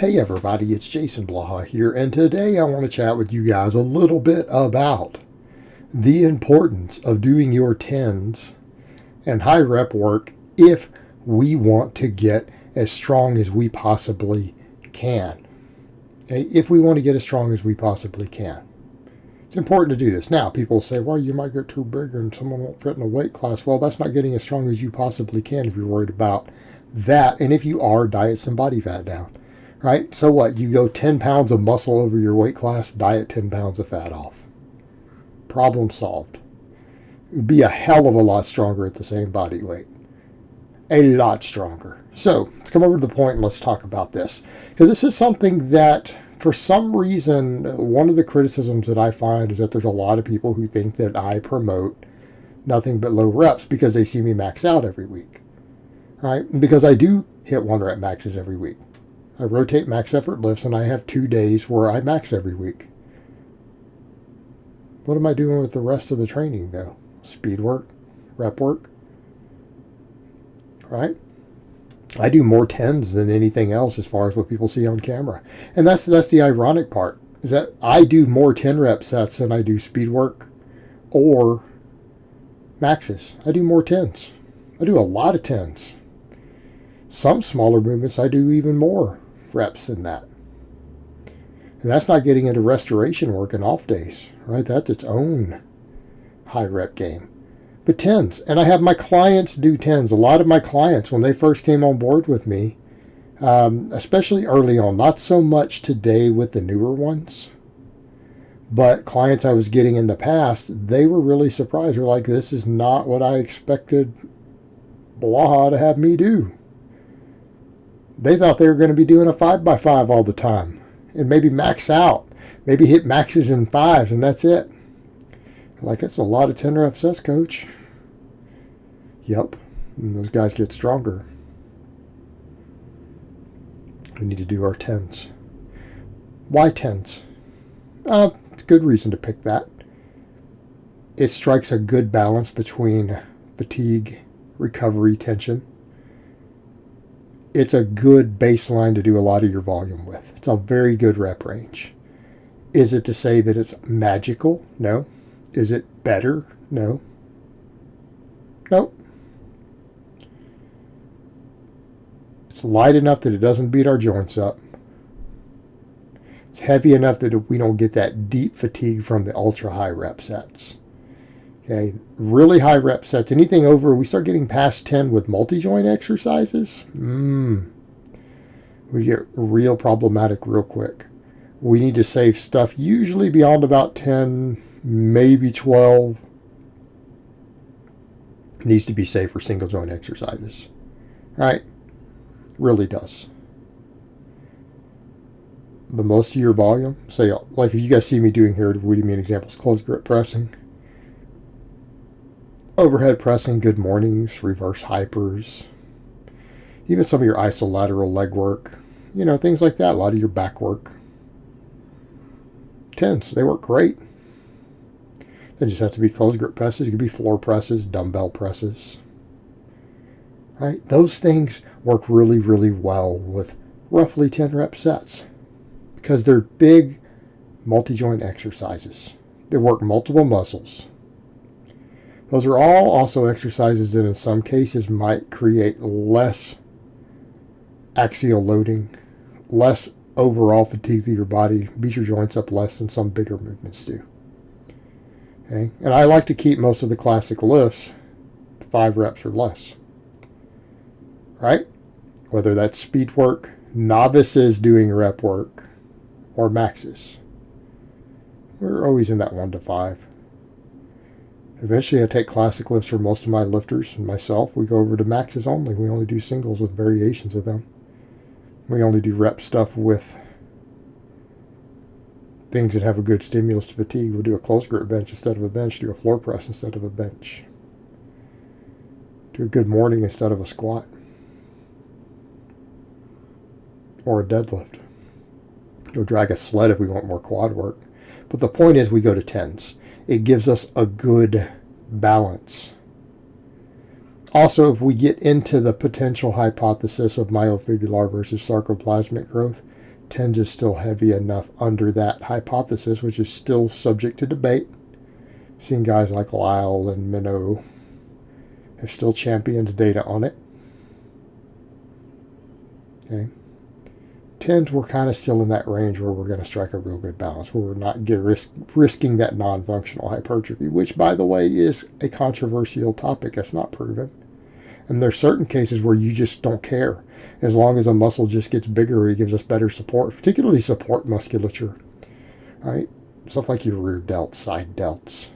Hey everybody, it's Jason Blaha here, and today I want to chat with you guys a little bit about the importance of doing your tens and high rep work if we want to get as strong as we possibly can. Okay? If we want to get as strong as we possibly can. It's important to do this. Now, people say, well, you might get too big and someone won't fit in a weight class. Well, that's not getting as strong as you possibly can if you're worried about that. And if you are, diet some body fat down. Right? So what? You go 10 pounds of muscle over your weight class, diet 10 pounds of fat off. Problem solved. You'd be a hell of a lot stronger at the same body weight. A lot stronger. So let's come over to the point and let's talk about this. Because this is something that, for some reason, one of the criticisms that I find is that there's a lot of people who think that I promote nothing but low reps because they see me max out every week. Right? And because I do hit 1 rep maxes every week. I rotate max effort lifts, and I have 2 days where I max every week. What am I doing with the rest of the training, though? Speed work? Rep work? Right? I do more tens than anything else as far as what people see on camera. And that's the ironic part, is that I do more 10 rep sets than I do speed work or maxes. I do more tens. I do a lot of tens. Some smaller movements I do even more reps than that. And that's not getting into restoration work and off days, right? That's its own high rep game. But tens, and I have my clients do tens. A lot of my clients, when they first came on board with me, especially early on, not so much today with the newer ones, but clients I was getting in the past, they were really surprised. They're like, this is not what I expected Blaha to have me do. They thought they were going to be doing a 5x5 all the time and maybe max out, maybe hit maxes in 5s, and that's it. Like, that's a lot of 10 rep sets, coach. Yep, and those guys get stronger. We need to do our 10s. Why 10s? It's a good reason to pick that. It strikes a good balance between fatigue, recovery, tension. It's a good baseline to do a lot of your volume with. It's a very good rep range. Is it to say that it's magical? No. Is it better? No. Nope. It's light enough that it doesn't beat our joints up. It's heavy enough that we don't get that deep fatigue from the ultra high rep sets. Okay, really high rep sets, anything over, we start getting past 10 with multi-joint exercises, we get real problematic real quick. We need to save stuff usually beyond about 10, maybe 12. It needs to be saved for single joint exercises. Right? Really does. But most of your volume, say, like if you guys see me doing here, what do you mean examples? Close grip pressing. Overhead pressing, good mornings, reverse hypers, even some of your isolateral leg work, things like that, a lot of your back work. Tens, they work great. They just have to be closed grip presses. It could be floor presses, dumbbell presses. Right? Those things work really, really well with roughly 10 rep sets because they're big multi-joint exercises. They work multiple muscles. Those are all also exercises that in some cases might create less axial loading, less overall fatigue to your body, beat your joints up less than some bigger movements do. Okay? And I like to keep most of the classic lifts 5 reps or less. Right? Whether that's speed work, novices doing rep work, or maxes. We're always in that 1 to 5. Eventually I take classic lifts for most of my lifters and myself. We go over to maxes only. We only do singles with variations of them. We only do rep stuff with things that have a good stimulus to fatigue. We'll do a close grip bench instead of a bench. Do a floor press instead of a bench. Do a good morning instead of a squat. Or a deadlift. Go drag a sled if we want more quad work. But the point is we go to 10s. It gives us a good balance. Also, if we get into the potential hypothesis of myofibrillar versus sarcoplasmic growth, 10s is still heavy enough under that hypothesis, which is still subject to debate. Seen guys like Lyle and Minnow have still championed data on it. Okay. 10s, we're kind of still in that range where we're going to strike a real good balance, where we're not risking that non-functional hypertrophy, which, by the way, is a controversial topic. It's not proven. And there's certain cases where you just don't care. As long as a muscle just gets bigger, it gives us better support, particularly support musculature, right? Stuff like your rear delts, side delts.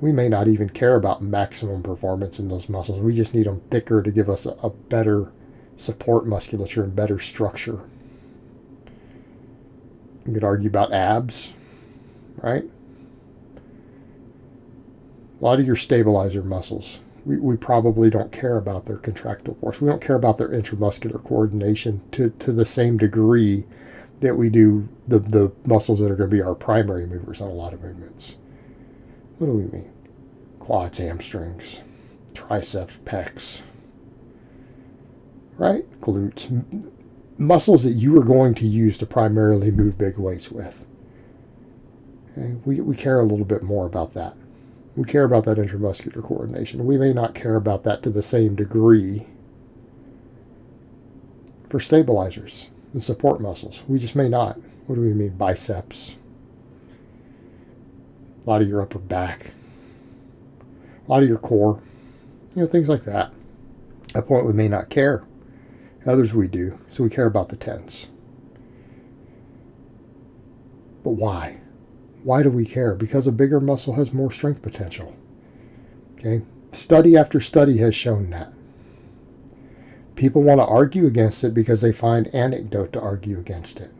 We may not even care about maximum performance in those muscles. We just need them thicker to give us a better support musculature and better structure. You could argue about abs, right? A lot of your stabilizer muscles, we probably don't care about their contractile force. We don't care about their intramuscular coordination to the same degree that we do the muscles that are going to be our primary movers on a lot of movements. What do we mean? Quads, hamstrings, triceps, pecs, right? Glutes. Muscles that you are going to use to primarily move big weights with. Okay? We care a little bit more about that. We care about that intramuscular coordination. We may not care about that to the same degree for stabilizers and support muscles. We just may not. What do we mean? Biceps. A lot of your upper back. A lot of your core. Things like that. At that point, we may not care. Others we do. So we care about the 10s. But why? Why do we care? Because a bigger muscle has more strength potential. Okay? Study after study has shown that. People want to argue against it because they find anecdote to argue against it.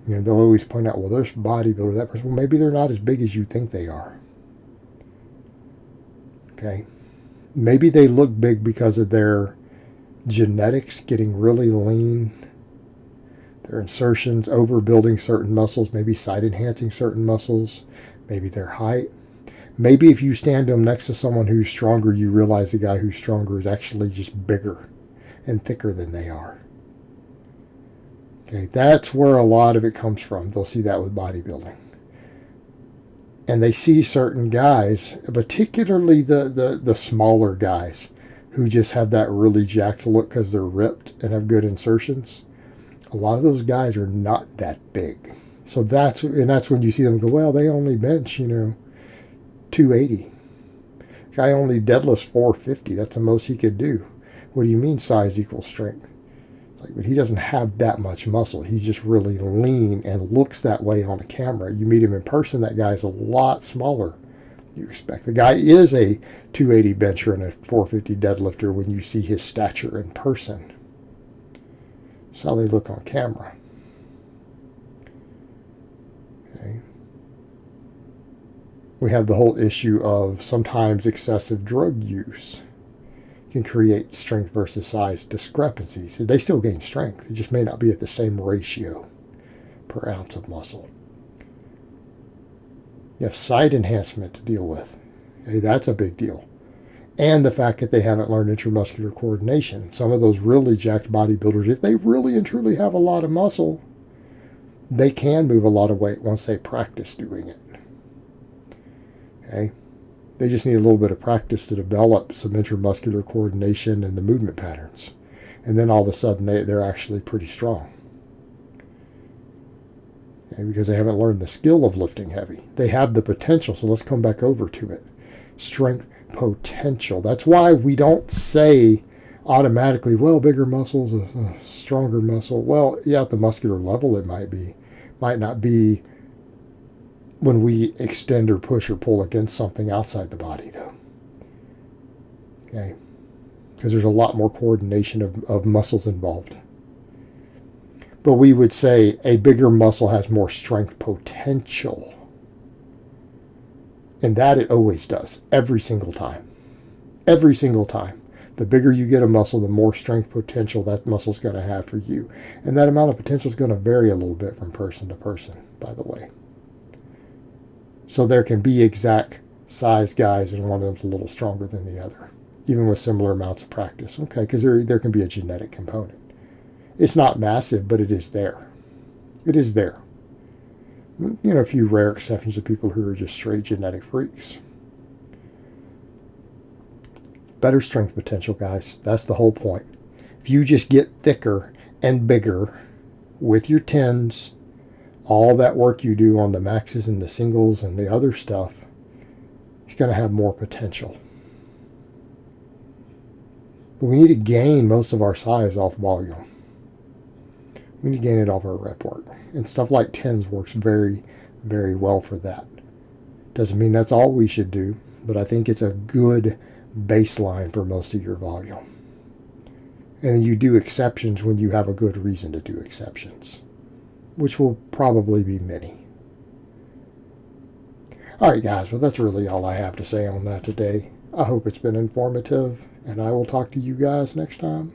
They'll always point out, well, there's a bodybuilder, that person. Well, maybe they're not as big as you think they are. Okay? Maybe they look big because of their genetics getting really lean, their insertions overbuilding certain muscles, maybe side enhancing certain muscles, maybe their height. Maybe if you stand them next to someone who's stronger, you realize the guy who's stronger is actually just bigger and thicker than they are. Okay, that's where a lot of it comes from. They'll see that with bodybuilding. And they see certain guys, particularly the smaller guys, who just have that really jacked look because they're ripped and have good insertions. A lot of those guys are not that big. So that's when you see them go, well, they only bench, 280. Guy only deadlifts 450. That's the most he could do. What do you mean size equals strength? It's like, but he doesn't have that much muscle. He's just really lean and looks that way on the camera. You meet him in person, that guy's a lot smaller. You expect the guy is a 280 bencher and a 450 deadlifter when you see his stature in person. That's how they look on camera. Okay. We have the whole issue of sometimes excessive drug use can create strength versus size discrepancies. They still gain strength. It just may not be at the same ratio per ounce of muscle. You have side enhancement to deal with. Okay, that's a big deal. And the fact that they haven't learned intramuscular coordination. Some of those really jacked bodybuilders, if they really and truly have a lot of muscle, they can move a lot of weight once they practice doing it. Okay? They just need a little bit of practice to develop some intramuscular coordination and the movement patterns. And then all of a sudden they're actually pretty strong. Okay? Because they haven't learned the skill of lifting heavy. They have the potential, so let's come back over to it. Strength potential. That's why we don't say automatically, well, bigger muscles, a stronger muscle. Well, yeah, at the muscular level it might be. Might not be when we extend or push or pull against something outside the body, though. Okay? Because there's a lot more coordination of muscles involved. But we would say a bigger muscle has more strength potential. And that it always does, every single time. Every single time. The bigger you get a muscle, the more strength potential that muscle's going to have for you. And that amount of potential is going to vary a little bit from person to person, by the way. So there can be exact size guys and one of them's a little stronger than the other, even with similar amounts of practice. Okay, because there can be a genetic component. It's not massive, but it is there. It is there. A few rare exceptions of people who are just straight genetic freaks. Better strength potential, guys. That's the whole point. If you just get thicker and bigger with your tens, all that work you do on the maxes and the singles and the other stuff, it's going to have more potential. But we need to gain most of our size off volume. We need to gain it off our rep work. And stuff like tens works very, very well for that. Doesn't mean that's all we should do, but I think it's a good baseline for most of your volume. And then you do exceptions when you have a good reason to do exceptions, which will probably be many. All right, guys, well, that's really all I have to say on that today. I hope it's been informative, and I will talk to you guys next time.